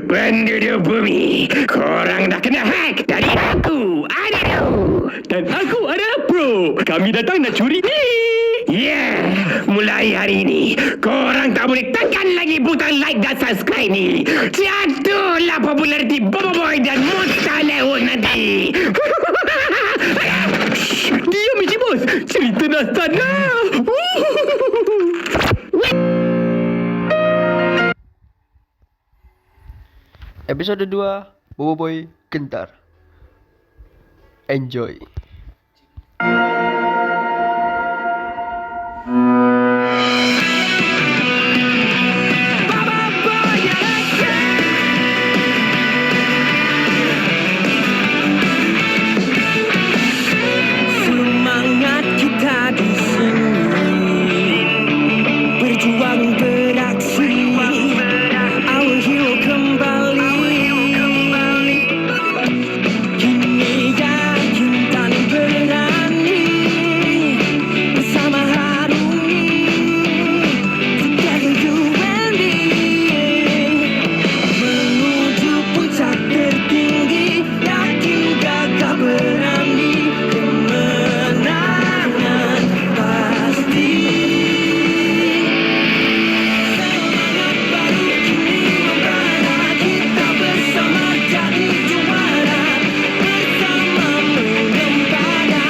Penduduk bumi, korang dah kena hack dari aku, Adil. Dan aku adalah Pro. Kami datang nak curi ni. Mulai hari ini, korang tak boleh tekan lagi butang like dan subscribe ni. Jatuhlah populariti Bobo Boy dan Mustaleun nanti. Diam, Encik Bos. Cerita dah start lah. Episode 2 Bobo Boy Kentar. Enjoy. Semangat kita di sini, berjuang beraksi. Our hero kembali. Kini yakin dan berani, bersama harungi. Together you and me, menuju puncak tertinggi. Yakin gagah berani, kemenangan pasti. Semangat baru kini membara, kita bersama jadi juara. Bersama mengembara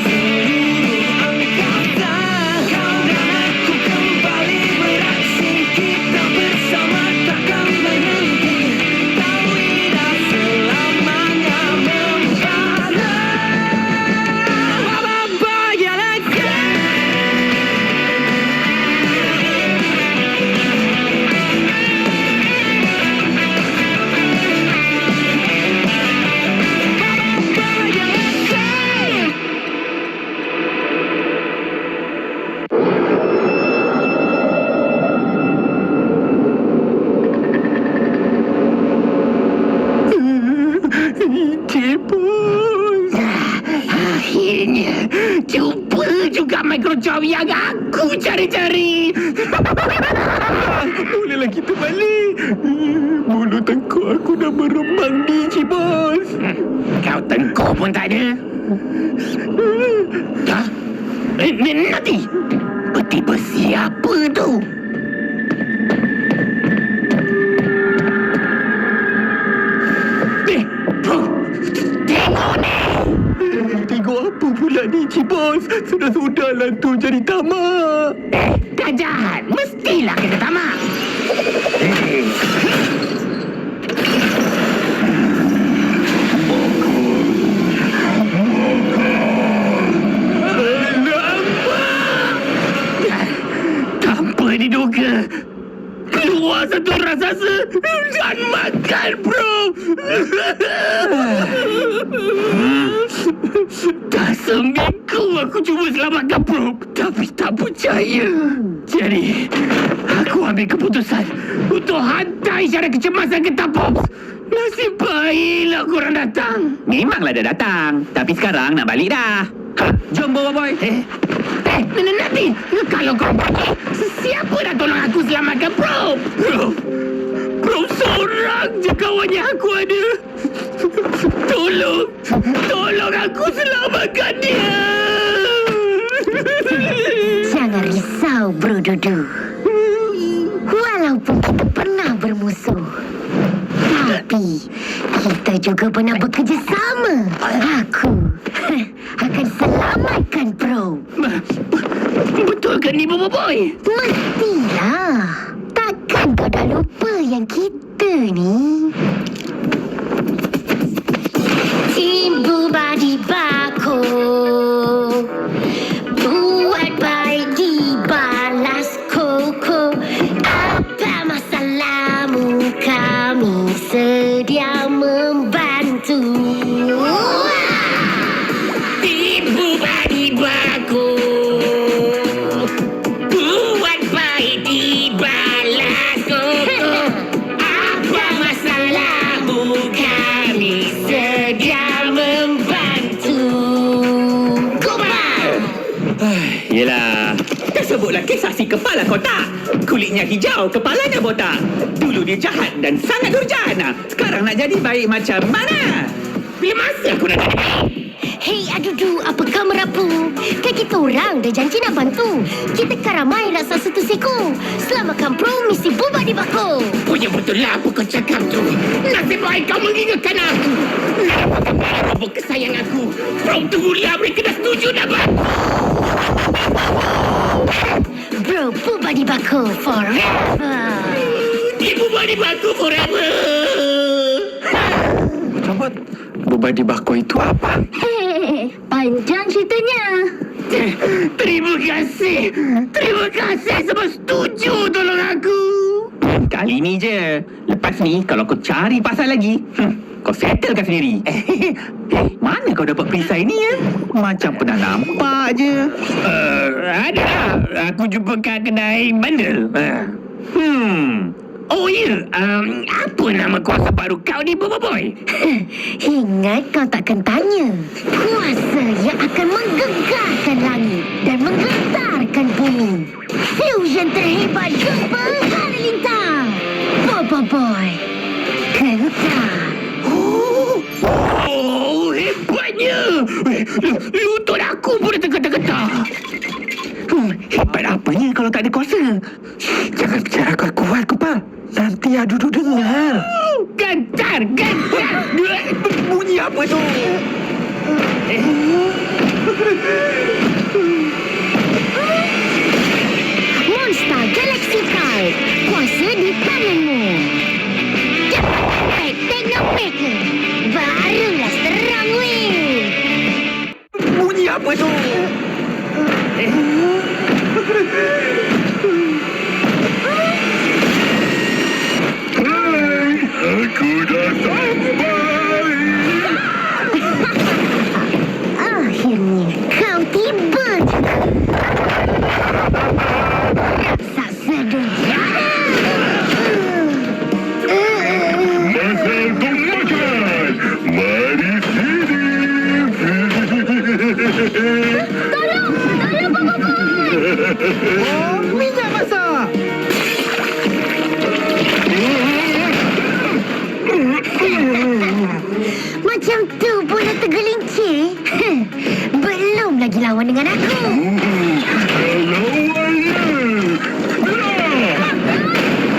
seluruh angkatan. Kau dan aku kembali beraksi, kita bersama takkan berhenti. Tauhidlah selamanya membara. Bobo Boy Galaxy. Encik Bos. Akhirnya, jumpa juga microchip yang aku cari-cari. Bolehlah kita balik. Bulu tengkuk aku dah berembang ni, Encik Bos. Kau tengkuk pun tak ada. Hah? Nanti peti besi apa tu? Bro, tengok ni. Tengok apa pula ni, Encik Bos? Sudah-sudahlah tu jadi tamak. Dah jahat, mestilah kena tamak. Tanpa diduga, keluar satu raksasa dan makan, bro. Dah seminggu aku cuba selamatkan bro, tapi tak percaya. Jadi, aku ambil keputusan untuk hantar isyarat kecemasan ke Tapops. Nasib baiklah korang datang. Memanglah dah datang. Tapi sekarang nak balik dah. Jom Bobo Boy. Nanti kalau kau pergi, siapa dah tolong aku selamatkan bro? Bro seorang je kawannya aku ada. Tolong aku selamatkan dia. Jangan risau, Bro Dudu. Walaupun kita pernah bermusuh, tapi kita juga pernah bekerjasama. Aku akan selamatkan Bro. Betul ke ni, Bobo Boy? Mestilah. Takkan kau dah lupa yang kita ni Tim Bubadi Bako, buat baik dibalas koko. Apa masalahmu, kami sedia membantu. Tipu badi baku, buat baik dibalas koko. Apa masalahmu, kami sedia membantu. Yelah. Dah sebutlah kes saksi kepala kau tak? kulitnya hijau, kepalanya botak. Dulu dia jahat dan sangat durjana. Sekarang nak jadi baik macam mana? Bila masa aku nak jadi? Hei adudu, apa kau merapu? Kan kita orang dah janji nak bantu. Kita karamai raksasa tu seko. Selamatkan Pro misi bubar di bako. Punya betul lah apa kau cakap tu. Nasib baik kau mengingatkan aku. Nak dapatkan barang robot kesayangan aku. From tunggulah mereka dah setuju dah bang. Bro, bubar di bako forever. Dia bubar di batu forever. Robot, beban di bako itu apa? Hei, panjang ceritanya. Terima kasih. Terima kasih sebab setuju tolong aku. Kali ni je. Lepas ni, kalau kau cari pasal lagi, kau settlekan sendiri. Mana kau dapat perisai ni ya? Macam pernah nampak je. Ada lah. Aku jumpa kat kedai bandel. Oh ya, apa nama kuasa baru kau ni, Bobo Boy? Ingat kau takkan tanya. Kuasa yang akan menggegarkan langit dan menggetarkan bumi. Fusion terhebat jumpa Halilintar. Bobo Boy Gentar. Oh, hebatnya. Lutut aku pun dah tergetar-getar. Hebat apanya kalau tak ada kuasa? Jangan bicara kuat-kuat, Kupa. Nanti Adudu dengar. Gentar, gentar. Bunyi apa tu? Monster Galaxy Pride. Kuasa di tanganmu. Cepat, Technomaker. Barulah serang weh. Bunyi apa tu? Aku dah sampai. Akhirnya kau tiba juga. Raksasa durjana. Masa untuk makan. Mari sini. Tolong Bobo Boy. Minyak masak. Macam tu pula tergelincir. Belum lagi lawan dengan aku. Lawan dia.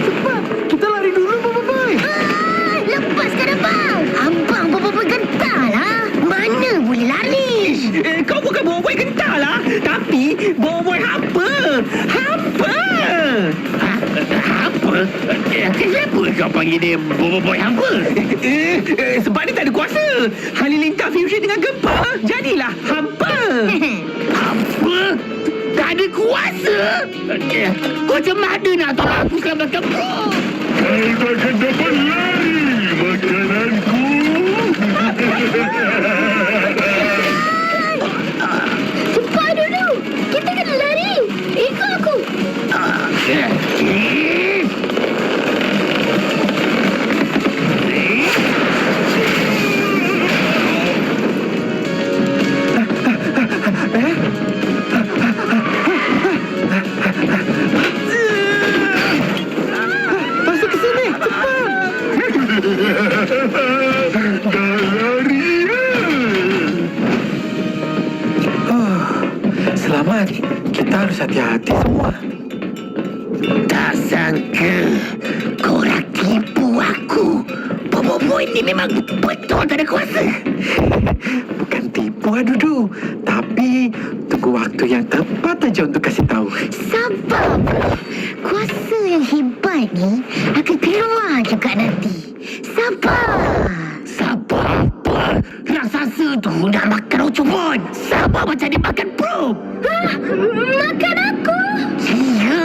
Cepat, kita lari dulu, Bobo Boy. Lepaskan abang. Abang Bobo Boy gentar lah. Mana boleh lari? Kau bukan Boboiboy gentar lah. Tapi Boboiboy hampa. Hampa. Apa? Kenapa kau panggil dia Bobo Boy hampa? Sebab dia tak ada kuasa. Halilintar fusion dengan gempa. Jadilah hampa. Apa? Tak ada kuasa? Kau macam mana nak tolong aku selamatkan Bro? Kau takkan dapat lari, makananku. Cepat dulu. Kita kena lari. Ikut aku. Masuk ke sini, cepat. Dah lari. Selamat. Kita harus hati-hati semua. Tak sangka korang tipu aku. Bobo Boy ni memang betul tak ada kuasa. Bukan tipu, Adudu. Tapi tunggu waktu yang tepat aja untuk kasih tahu. Sabar, bro. Kuasa yang hebat ni akan keluar juga nanti. Sabar. Sabar apa? Raksasa tu nak makan Ocobot. Sabar macam dia makan Probe. Makan aku? Ya,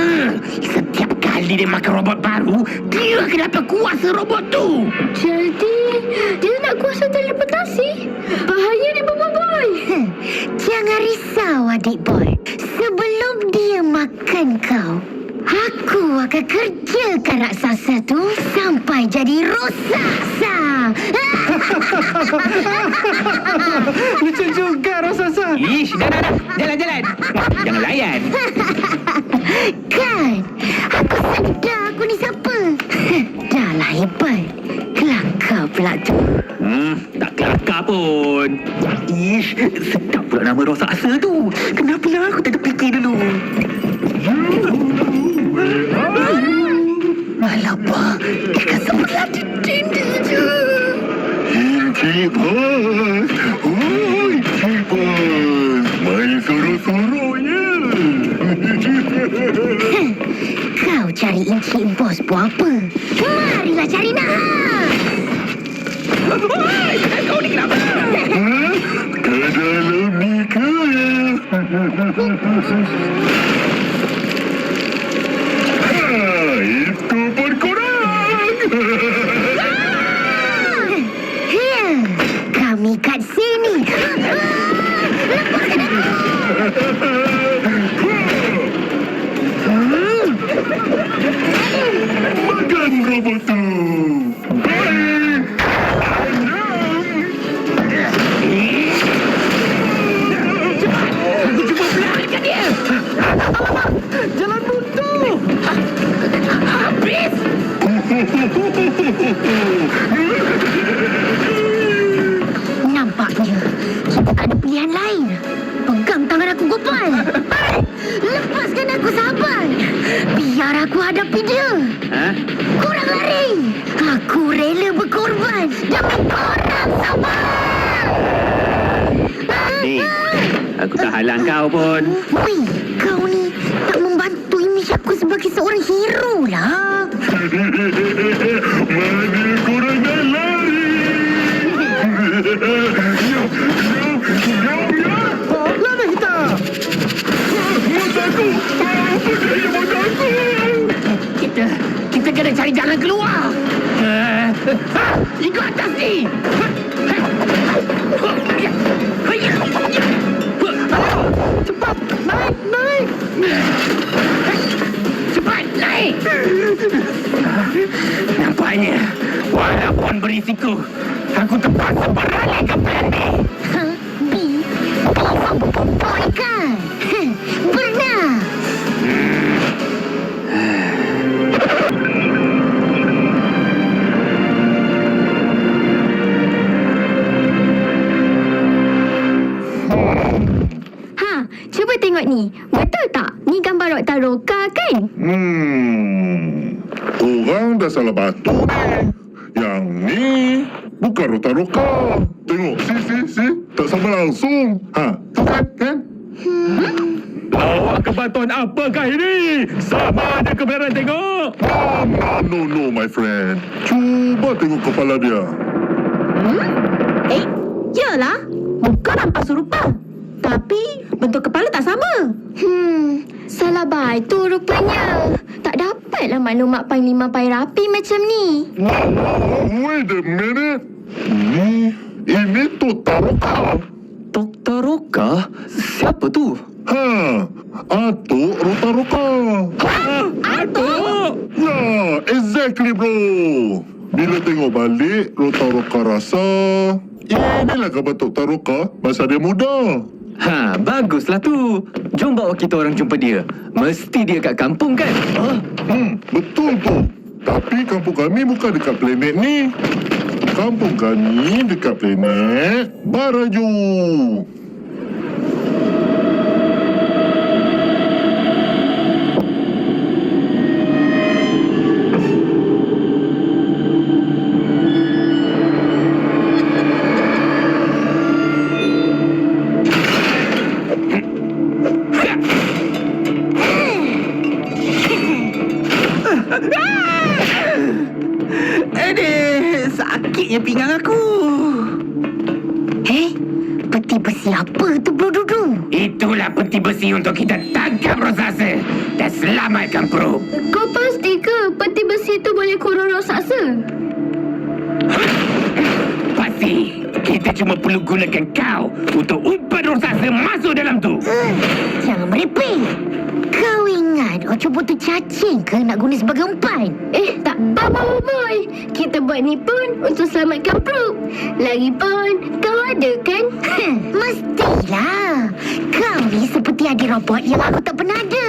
setiap kali dia makan robot baru, dia akan dapat kuasa robot tu. Jadi, dia nak kuasa teleportasi? Bahaya ni, Bobo Boy. Jangan risau, adik boy. Sebelum dia makan kau, aku akan kerjakan raksasa tu sampai jadi rosak. Lucu juga, raksasa. Ish, dah. Jalan. Jangan layan. Kan, aku sedar aku ni siapa. Dah lah hebat. Kelakar pula tu. Tak kelakar pun. Ish, sedap pula nama raksasa tu. Kenapalah aku tak terfikir dulu. Alamak, dia kan sebelah dinding je. Cipas. Oi, Cipas. Main sorok-soroknya. Kau cari Encik Bos buat apa? Marilah cari nahas. Kau ni kenapa? Ke dalam ni ke? Itu pun kurang. Kami kat sini. Lepaskan aku. Makan robot tu. Baik. Aku cuba belakangkan dia. Alamak, jalan buntu. Habis. Nampaknya kita tak ada pilihan lain. Pegang tangan aku, Gopal. Lepaskan aku, sahabat. Biar aku hadapi dia. Korang lari. Aku rela berkorban demi korang, sahabat. Ni, aku tak halang kau pun. Wih, kau ni tak membantu imej aku sebagai seorang hero lah. Mana korang dah lari? Lama kita. Mata aku! Apa dia mata aku? Kita kena cari jalan keluar. Ikut atas ni. Cepat, naik. Cepat, naik. Nampaknya, walaupun berisiko, aku terpaksa beralih ke plan B. B for boy kan? Pernah. Cuba tengok ni. Betul tak? Ni gambar Dr. Roka kan? Korang dah salah batu ni. Yang ni bukan roka-roka. Tengok, si. Tak sama langsung. Tu kan? Awak kebantuan apakah ini? Sama ada kebenaran tengok. No, my friend. Cuba tengok kepala dia. Yalah. Muka nampak serupa. Tapi bentuk kepala tak sama. Salah baik tu rupanya. Tak dapatlah maklumat Panglima Pai Rapi macam ni. Wait a minute. Ini Dr. Roka. Dr. Roka? Siapa tu? Atuk Roka. Atuk! Ya, exactly bro. Bila tengok balik, Roka rasa inilah gambar Dr. Roka masa dia muda. Baguslah tu. Jom bawa kita orang jumpa dia. Mesti dia kat kampung kan? Betul tu. Tapi kampung kami bukan dekat planet ni. Kampung kami dekat planet Baraju. Sakitnya pinggang aku. Peti besi apa tu, Bro Dudu? Itulah peti besi untuk kita tangkap raksasa dan selamatkan Probe. Kau pasti ke peti besi tu boleh kurung raksasa? Pasti. Kita cuma perlu gunakan kau untuk umpan raksasa masuk dalam tu. Jangan merepek. Kau ingat Ocobo tu cacing ke nak guna sebagai umpan? Tak. Bobo Boy. Kita buat ni pun untuk selamatkan Brooke. Lagipun, kau ada kan? Mestilah. Kau ni seperti adik robot yang aku tak pernah ada.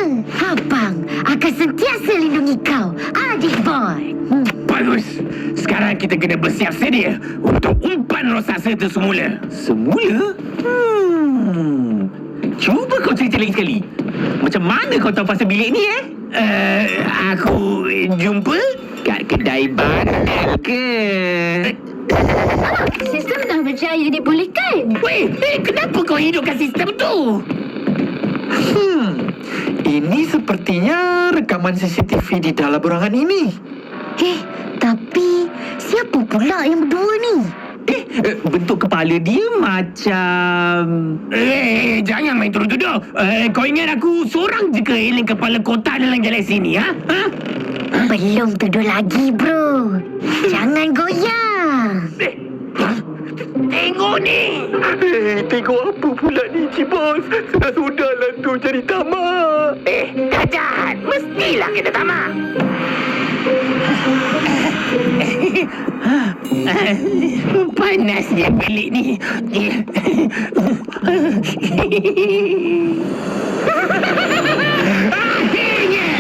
Abang akan sentiasa lindungi kau, adik boy. Bagus. Sekarang kita kena bersiap sedia untuk umpan raksasa itu semula. Semula? Cuba kau cerita lagi sekali. Macam mana kau tahu pasal bilik ni Aku jumpa Kat kedai bandar ke? Sistem dah berjaya dipulihkan. Weh, kenapa kau hidupkan sistem tu? Ini sepertinya rekaman CCTV di dalam ruangan ini. Tapi siapa pula yang berdua ni? Bentuk kepala dia macam... Jangan main tuduh-tuduh. Kau ingat aku seorang je ke alien kepala kotak dalam galaksi ni, ha? Belum tuduh lagi, bro. Jangan goyang. Tengok ni. Tengok apa pula ni, Cibos? Sudahlah tu cari tamak. Dah jahat. Mestilah kita tamak. Panasnya bilik ni. Akhirnya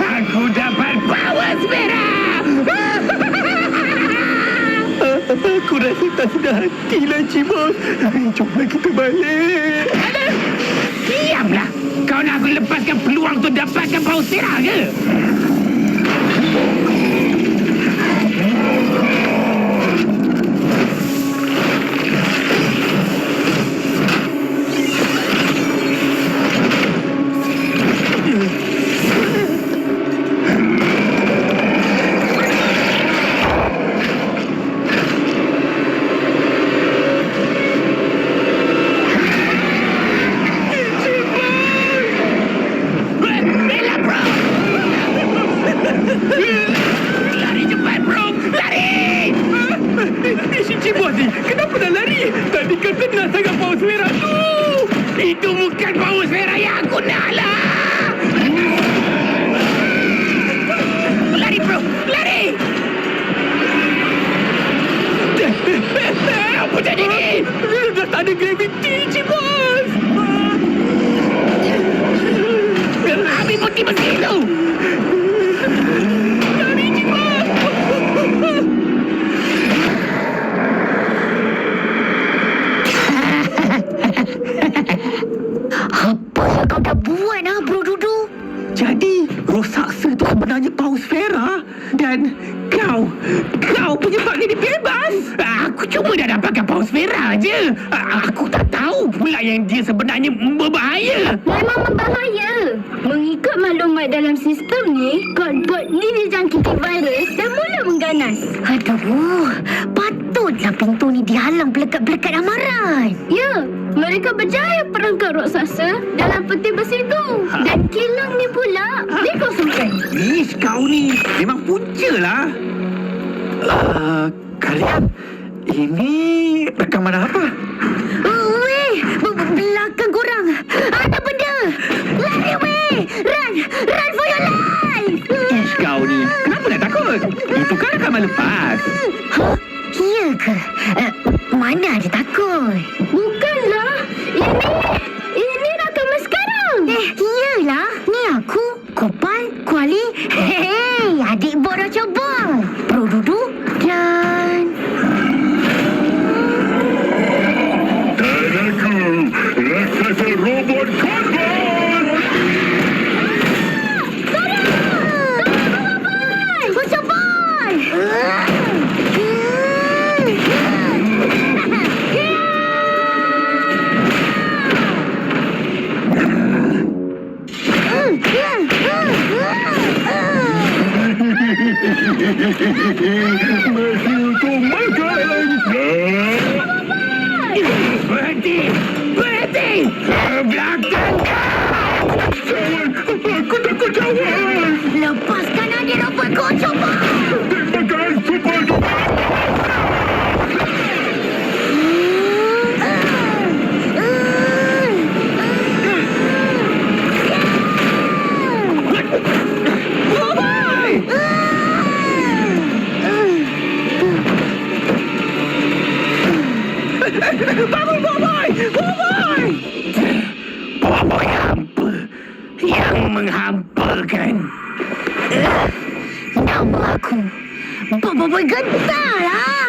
aku dapat power spera. Aku rasa tak sedar hatilah, Cibos. Jomlah kita balik. Diamlah. Kau nak aku lepaskan peluang untuk dapatkan power spera ke? Bella, bro! Lari cepat, bro! Lari! Si Cibos ni, kenapa dah lari? Tadi kata nak sangat power spera tu. Itu bukan power spera yang aku nak lah! Lari, bro! Lari! Apa jadi ni? Dah tak ada graviti, Cibos. Habis putih besi tu! Lari, Cibos. Apa yang kau dah buat, bro Dudu? Jadi, raksasa tu sebenarnya power spera. Dan kau penyebabnya dia bebas. Aku cuma dah dapatkan power spera je. Aku tak tahu pula yang dia sebenarnya berbahaya. Memang berbahaya. Mengikut maklumat dalam sistem ni, kod-kod ni dijangkiti virus dan mula mengganas. Aduh, patutlah pintu ni dihalang pelekat-pelekat amaran. Ya, mereka berjaya perangkap raksasa dalam peti besi tu. Dan kilang ni pula dikosongkan. Ish, kau ni memang punca lah. Kalian, ini rekaman apa? Weh, belakang korang. Ada benda. Lari weh. Run for your life. Ish, kau ni kenapa nak takut? Itu kan rekaman lepas. Ya ke? Mana ada takut? Bukanlah. Ini rakaman sekarang. Iyalah. Ni aku, Kopal, Kuali. Hei, adik Bo dah coba. Bro Dudu dan... Dan aku, raksasa robot korban. Bocah boy! Bangun, Boy! Boy! Boy hampa yang menghampakan. Nama aku Boboiboy Gentar lah.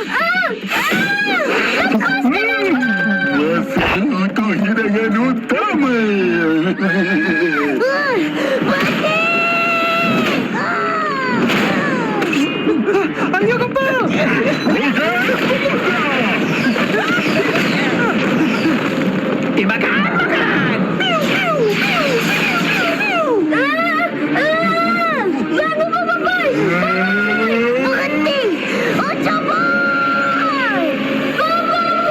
Masa untuk hidangan utama. Ayo, kapal! Makan, makan. Bangun Boboiboy. Berhenti. Ocak boy. Boy!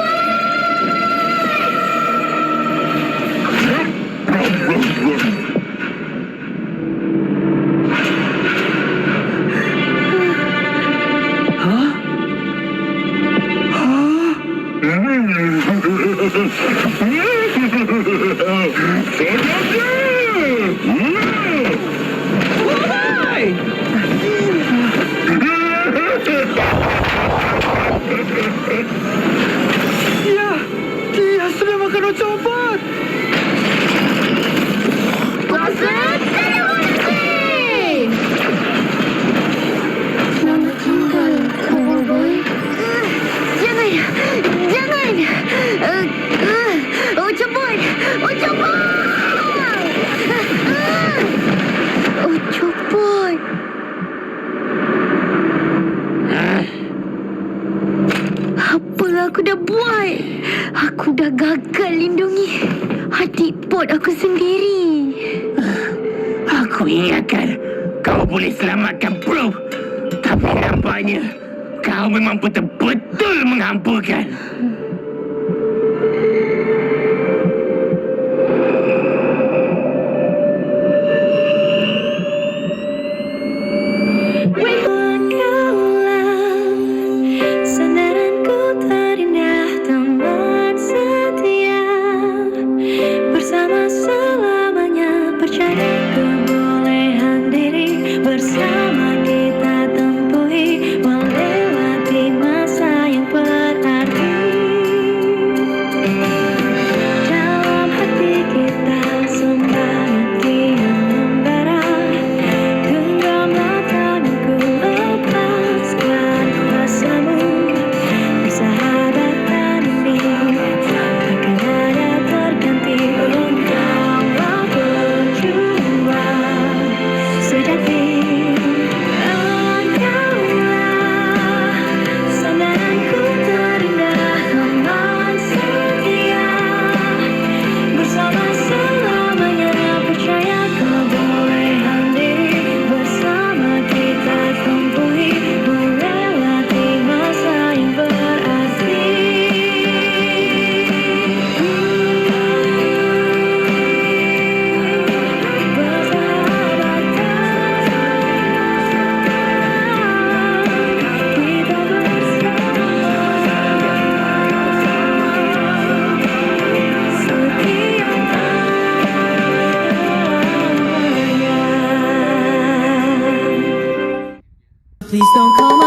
Dia sudah makan obat. Bosan. Selamat tinggal, Boboiboy. Jangan. Jangan. Ocak boy. Ocak boy. Ocak boy. Apa aku dah buat? Aku dah gagal lindungi adik pot aku sendiri. Aku ingatkan kau boleh selamatkan Prof. Tapi nampaknya kau memang betul-betul menghampakan. Sandaranku terindah, teman setia, bersama selamanya, percaya kebolehan diri, bersama kita tempuhi melewati masa yang berarti. Dalam hati kita semangat kian membara, genggamlah tanganku, lepaskan kuasamu. Persahabatan ini takkan ada terganti, engkaulah pejuang sejati. Engkaulah sandaranku terindah, teman setia, bersama selamanya, percaya kebolehan diri, bersama kita tempuhi melewati masa yang berarti. Kita bersama setia. Please don't call